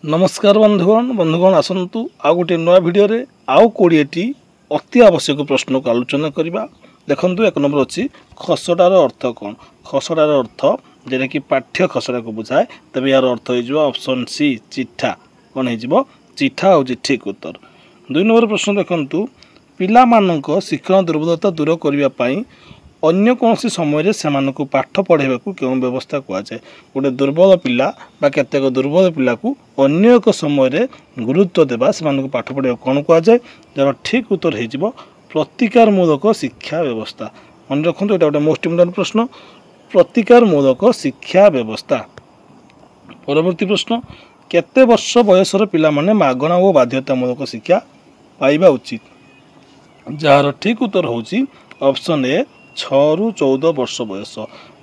नमस्कार बंधुगण आसतु आउ गोटे नुआ भिडियो रे आउ 20टी अति आवश्यक प्रश्न को आलोचना करबा। देखंतु एक नंबर अच्छी खसड़ार अर्थ कौन। खसड़ार अर्थ जेटा कि पाठ्य खसड़ा को बुझाए, तबे यार अर्थ हो ऑप्शन सी चिठा। कौन हो चिठा हो ठीक उत्तर। 2 नंबर प्रश्न देखंतु पिला मानक शिक्षण दुर्बलता दूर करने पाई अन्य कौन समय से पाठ पढ़ाइबा क्यों व्यवस्था कहुए। गोटे दुर्बल पिला बा केतेक दुर्बल पिला को अन्य एक समय गुरुत्व देवा से पाठ पढ़ाइबा कौन कहुए। जार ठीक उत्तर हो प्रतिकारमूलक शिक्षा व्यवस्था। मन रखु ये गोटे मोस्ट इम्पोर्टेंट प्रश्न, प्रतिकारमूलक शिक्षा व्यवस्था। परवर्ती प्रश्न केते वर्ष बयसर पिला माने मागणा और बाध्यतामूलक शिक्षा पाइबा उचित। जार ठीक उत्तर होची ऑप्शन ए 6 ରୁ 14 वर्ष बयस।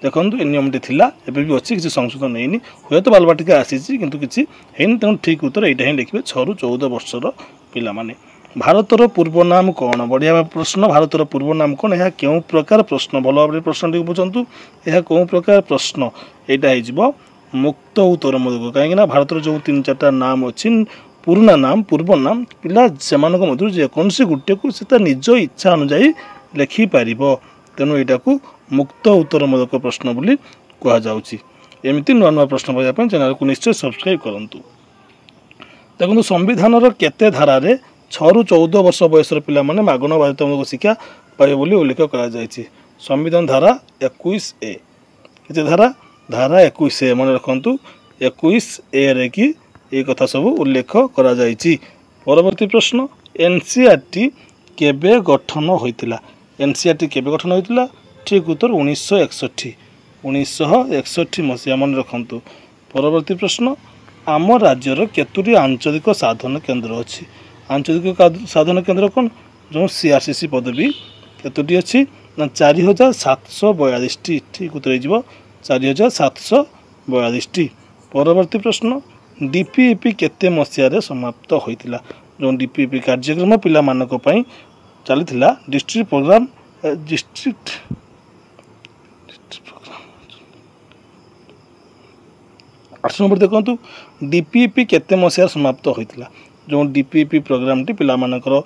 देखो ये नियमटी थिला एबे भी अच्छी किसी संशोधन नहीं हुए तो बालबाटिका आसी किंतु किसी है तेणु ठीक उत्तर यहाँ ही लिखे 6 ରୁ 14 वर्षर पिला माने। भारतर पूर्व नाम कौन। बढ़िया प्रश्न। भारतर पूर्व नाम कौन। यह क्यों प्रकार प्रश्न भल भाव प्रश्न टी बुझंतु। यह कौन प्रकार प्रश्न यहाँ हो मुक्त उत्तरमूलक। कहीं भारतर जो 3-4टा नाम अच्छी पुराना नाम पूर्व नाम पिला से मध्य जेकोसी गोटे को से निज इच्छा अनुजाई लिखिपर। तेणु यहाँ को मुक्त उत्तरमूलक प्रश्न बोली कहुच्छी। एमती नुआ नुआ प्रश्न पाइबा चैनल को निश्चय सब्सक्राइब करूँ। देखो संविधान केते धारा 6 ରୁ 14 वर्ष बयसर पिला माने मागणा बाध्यतामूलक शिक्षा पाइबे बोली उल्लेख करा। संविधान धारा 21A केते धारा 21A मन रखु 21A रे कि ये कथा सब उल्लेख करा। परवर्ती प्रश्न एनसीईआरटी केबे गठन होइतिला। एनसीईआरटी केबे गठन होइतिला। ठीक उत्तर 1961 मसीहा मन रखु। परवर्ती प्रश्न आम राज्यर केतुटी आंचलिक साधन केन्द्र अच्छी। आंचलिक साधन केन्द्र कौन जो सीआरसीसी पदवी केतुटी अच्छी ना 4742। ठीक उत्तर हो 4742। परवर्ती प्रश्न डीपीईपी केते मसीह समाप्त होइतिला। जो डीपीईपी कार्यक्रम पिला मानक पई चली डिस्ट्रिक्ट प्रोग्राम 8 नंबर देखु डीपीईपी केते मसीह समाप्त होइतिला। जो डीपीईपी प्रोग्राम टी पिला मानकर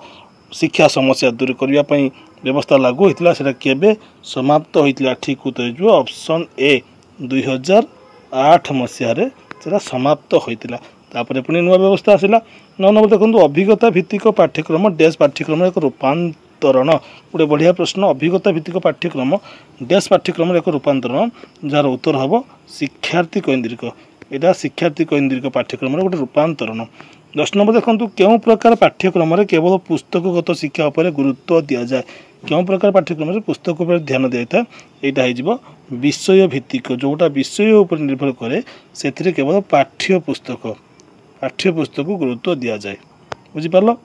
शिक्षा समस्या दूर करने व्यवस्था लागू होता है केबे समाप्त होइतिला। ठीक उत्तर जो ऑप्शन ए 2008 मसीह समाप्त होइतिला। तापर पुणी नुआ व्यवस्था आसला। 9 नंबर देखो अभिज्ञता भित्तिक पाठ्यक्रम डैश पाठ्यक्रम एक रूपांतरण। गोटे बढ़िया प्रश्न अभिज्ञता भित्तिक पाठ्यक्रम डैश पाठ्यक्रम एक रूपांतरण। जार उत्तर हम शिक्षार्थी केन्द्रिक। यहाँ शिक्षार्थी केन्द्रिक पाठ्यक्रम गोटे रूपांतरण। 10 नंबर देखो क्यों प्रकार पाठ्यक्रम केवल पुस्तकगत शिक्षा उपर गुरुत्व दि जाए। क्यों प्रकार पाठ्यक्रम पुस्तक उपर ध्यान दिया था। यहाँ हो विषय भित्तिक। जोटा विषय उपर निर्भर करे से केवल पाठ्य पुस्तक को गुरुत्व दि जाए। बुझिपार।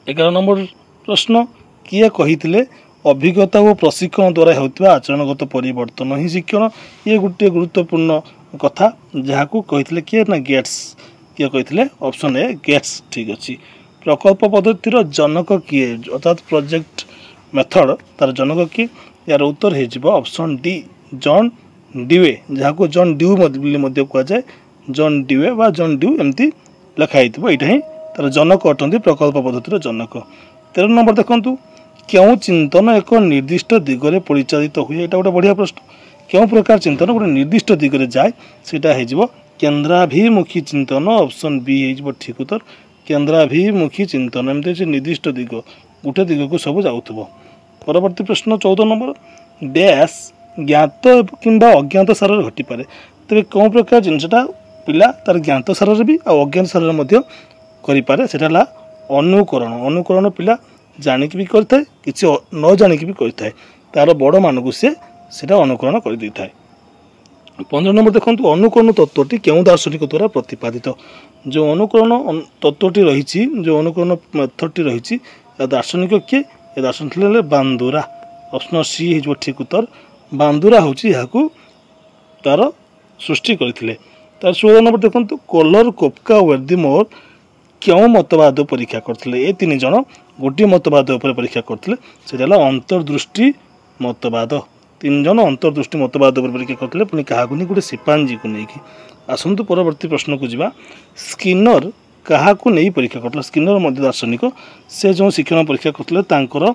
11 नंबर प्रश्न किए कही अभिज्ञता और प्रशिक्षण द्वारा होता आचरणगत परिवर्तन ही शिक्षण। ये गोटे गुरुत्वपूर्ण कथा जहाँ को कही किए ना गेट्स। किए कही ऑप्शन ए गेट्स। ठीक अच्छे। प्रकल्प पद्धतिर जनक किए अर्थात प्रोजेक्ट मेथड तार जनक किए। यार उत्तर हो ऑप्शन डी जॉन ड्यूए। जहाँ को जॉन ड्यू कहुए। जॉन ड्यूए बा जॉन ड्यू एमती लिखाई यहाँ ही तार जनक अटंती प्रकल्प पद्धतिर जनक। 13 नंबर देखु क्यों चिंतन एक निर्दिष्ट दिगरे परिचालित हुए। यहाँ गोटे बढ़िया प्रश्न। क्यों प्रकार चिंतन गोटे निर्दिष्ट दिगरे जाए सीटा हो केन्द्राभिमुखी चिंतन। ऑप्शन बी हो ठीक उत्तर केन्द्राभिमुखी चिंतन। एमती निर्दिष्ट दिग गोटे दिग को सब जाऊथबो। परवर्ती प्रश्न 14 नंबर डैश ज्ञात किंबा अज्ञात सार घटीपे। तेरे कौन प्रकार जिनसा पिला तार ज्ञात सारे भी आ अज्ञात सारे करें से अनुकरण। अनुकरण पिला जानिक भी करता है किसी न जानिक भी करता है। तार बड़ मान को सीटा अनुकरण कर दे था। 15 नंबर देखो अनुकरण तत्वटी क्यों दार्शनिक द्वारा प्रतिपादित। जो अनुकरण तत्वटी रही जो अनुकरण मेथडटी रही दार्शनिक किए। दार्शनिक बांदुरा। ऑप्शन सी हो ठीक उत्तर बांदुरा हूँ तार सृष्टि करते। तार 16 नंबर देखो कलर कोपका वेर्दीमोर क्यों मतवाद परीक्षा करते। ये 3 जन गोटे मतवाद परीक्षा करते से अंतर्दृष्टि मतवाद। तीन जन अंतर्दृष्टि मतवाद पर परीक्षा करते पुणी क्या गोटे सिपांजी को लेकिन आसतु परवर्ती प्रश्न को जावा स्किनर क्या नहीं परीक्षा करते स्किनर मध्य दार्शनिक से जो शिक्षण परीक्षा करते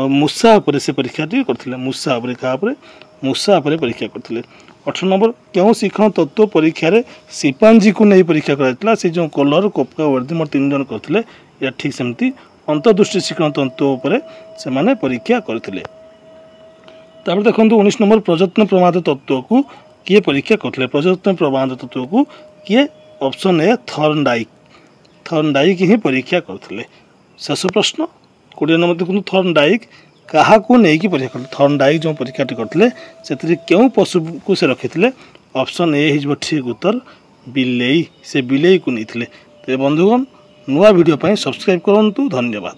मूषा पर से परीक्षा करते मूषा क्या मूषा परीक्षा करते 18 नंबर क्यों शिक्षण तत्व परीक्षा सिपांजी को नहीं परीक्षा कराइला से जो कलर कोपका वर्दी तीन जन करते या ठीक सेमती अंतर्दृष्टि शिक्षण तत्व पर से परीक्षा करते देखो 19 नंबर प्रयत्न प्रमाद तत्व को किए परीक्षा करते प्रयत्न प्रमाद तत्व को किए ऑप्शन ए थर्नडाइक ही परीक्षा करते शेष प्रश्न 20 नंबर देखो थर्नडाइक क्या नहीं परीक्षा करते थर्नडाइक जो परीक्षा करते से क्यों पशु को से रखी ऑप्शन ए हो ठीक उत्तर बिलेई से बिलेई को नहीं बंधुगण नुआ वीडियो सब्सक्राइब करूँ धन्यवाद।